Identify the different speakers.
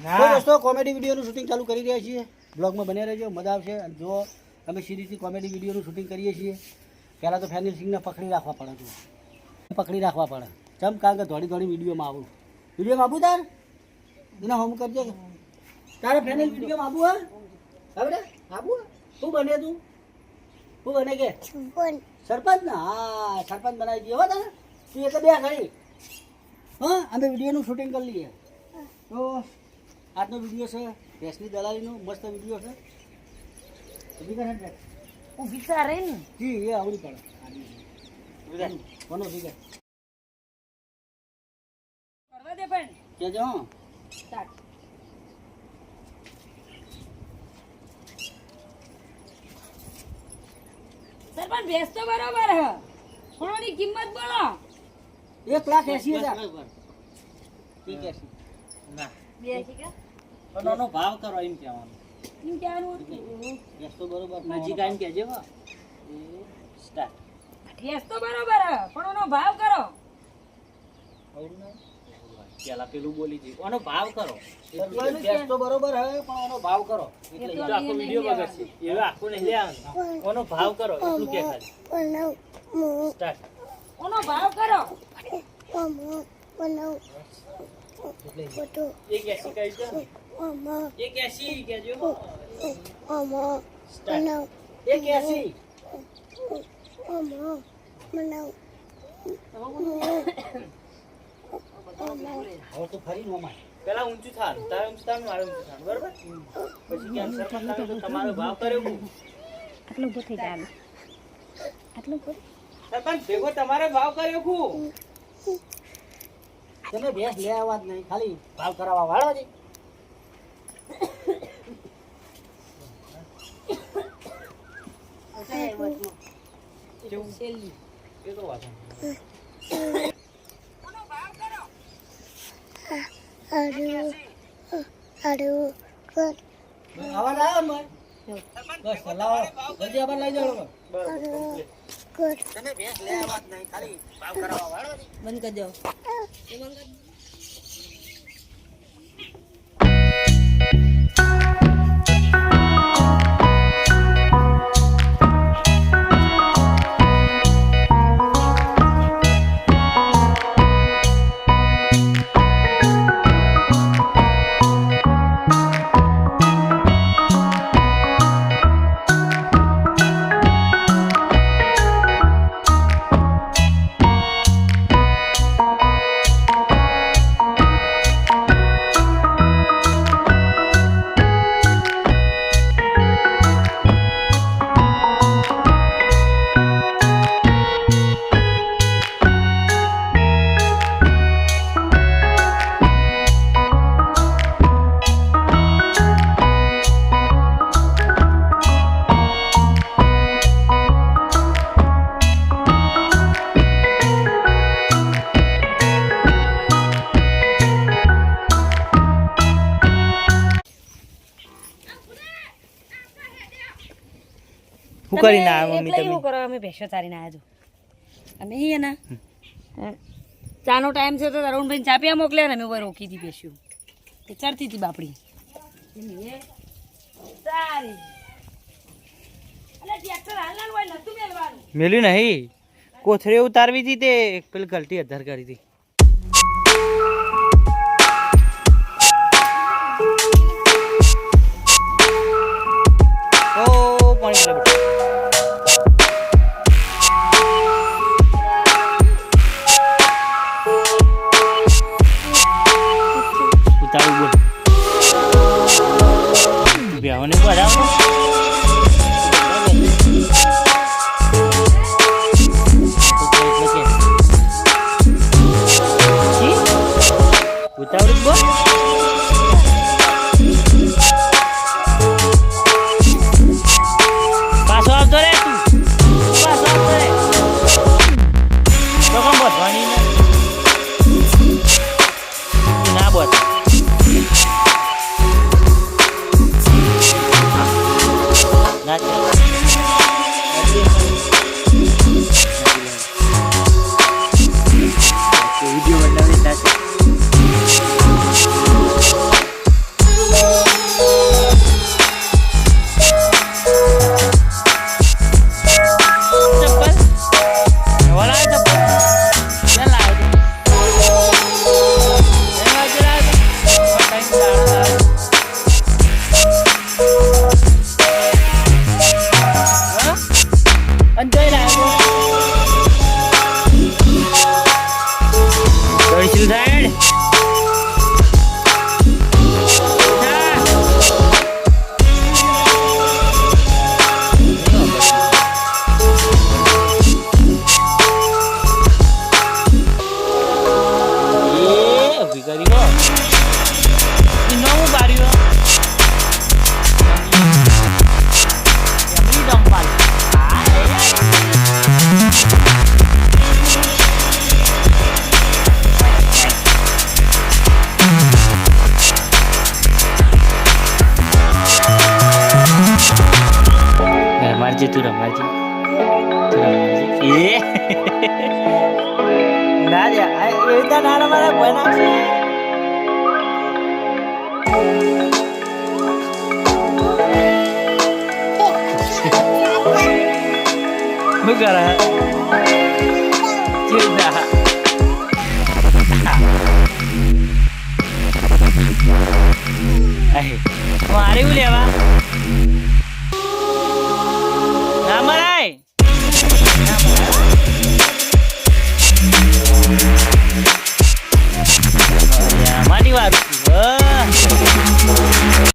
Speaker 1: તો દોસ્તો comedy વિડીયોનું shooting ચાલુ કરી રહ્યા છીએ. બ્લોગમાં બન્યા રહેજો, મજા આવશે. અને જો અમે સિરીઝથી કોમેડી વિડીયોનું શૂટિંગ કરીએ છીએ, પહેલાં તો ફેનિલ સિંગને પકડી રાખવા પડે છે. પકડી રાખવા પડે ચમ, કારણ કે દોડી દોડી વિડીયોમાં આવું તાર એના હોમ કરજે. તારે ફેનિલ વિડીયોમાં આવું હવે આવું શું બને તું? શું બને કે સરપંચ ને? હા, સરપંચ બનાવી દઈએ હો તને. તું એક બે ખરી. હા, અમે વિડીયોનું શૂટિંગ કરી લઈએ. તો આજનો વિડીયો છે ભેંસની દલાલીનો, મસ્ત વિડીયો છે.
Speaker 2: વિચારે ને
Speaker 1: જી એ આવડી પડે કોનો ફિકર
Speaker 2: કરવા દે પણ
Speaker 1: કેજો.
Speaker 2: સ્ટાર્ટ. સરપંચ ભેંસ તો બરોબર હ, પણ ઓની કિંમત બોલો.
Speaker 1: 1,80,000. 1,80,000
Speaker 3: ના
Speaker 2: 82 કે
Speaker 3: પણ આનો ભાવ કરો એમ કહેવાનું.
Speaker 2: એમ કહેવાનું
Speaker 1: ભેંસ તો બરોબર
Speaker 3: નજીક આવીને કહેજો હો. સ્ટાર્ટ.
Speaker 2: ભેંસ તો બરોબર હ, પણ ઓનો ભાવ કરો.
Speaker 3: પેલા પેલું બોલી જઈ આનો ભાવ કરો.
Speaker 1: ભેંસ તો બરોબર હે, પણ એનો ભાવ કરો.
Speaker 2: એ
Speaker 3: એ
Speaker 2: તો
Speaker 3: તો આખો વિડીયો બગડશે. એવો આખો નહીં લેવાનું. આનો ભાવ કરો એટલું કે ખાલી. સ્ટાર્ટ.
Speaker 2: ઓનો ભાવ કરો.
Speaker 3: 180 કહી દો ને. 180 કહેજો. સ્ટાર્ટ.
Speaker 1: 1,80,000. હવે તો ફરી નો માય.
Speaker 3: પેલા ઊંચું થાન, તારે ઊંચું થાન, મારે ઊંચું થાન, બરોબર? પછી કેમ સરપંચ તમે તો તમારો ભાવ કર્યો હું.
Speaker 2: આટલું ઉભો થઈ જાય. આટલું ઉભો.
Speaker 3: સરપંચ ભેગો તમારે ભાવ કર્યો હું.
Speaker 1: તમે ભેંસ લે આવવા જ નહીં, ખાલી ભાવ કરાવવા વાળો છે.
Speaker 2: છેલ્લી.
Speaker 3: એ તો વાત નથી.
Speaker 2: ઓનો ભાવ કરો.
Speaker 1: આવાજ આવ્યો ને બસ લાવો જલ્દી આবার લઈ જાઓ.
Speaker 3: બરોબર.
Speaker 1: તમે ભેંસ લે આવવા જ નહીં, ખાલી ભાવ કરાવવા વાળો છે.
Speaker 2: બંધ કરી દો.
Speaker 3: શું કરીને આવ્યા મમ્મી
Speaker 2: એટલે
Speaker 3: તમે?
Speaker 2: શું કરો, અમે ભેંસો ચારીને આવ્યા છો. અમે અહીંયા ના ચાનો ટાઈમ છે તો તરુણભાઈ ચા પીવા મોકલ્યા ને અમે ઉપર રોકી હતી ભેંસ્યું તે ચડતી હતી બાપડી. સારી અને ટ્રેક્ટર હાલવાનું હોય નતું મેલવાનું.
Speaker 3: મેલ્યું નહીં, કોથળી ઉતારવી હતી તે પેલી ગલતી અધાર કરી હતી. ઓ પાણી વાળા બેટા. ઉતારું બોલ. બેહોને બરાબર. એટલે કે રમાડજે તું રમાડજે એ ના રે એ રીતના ના રમાડે ભય નાખશે શું કરે ચીડા મારે એવું લેવા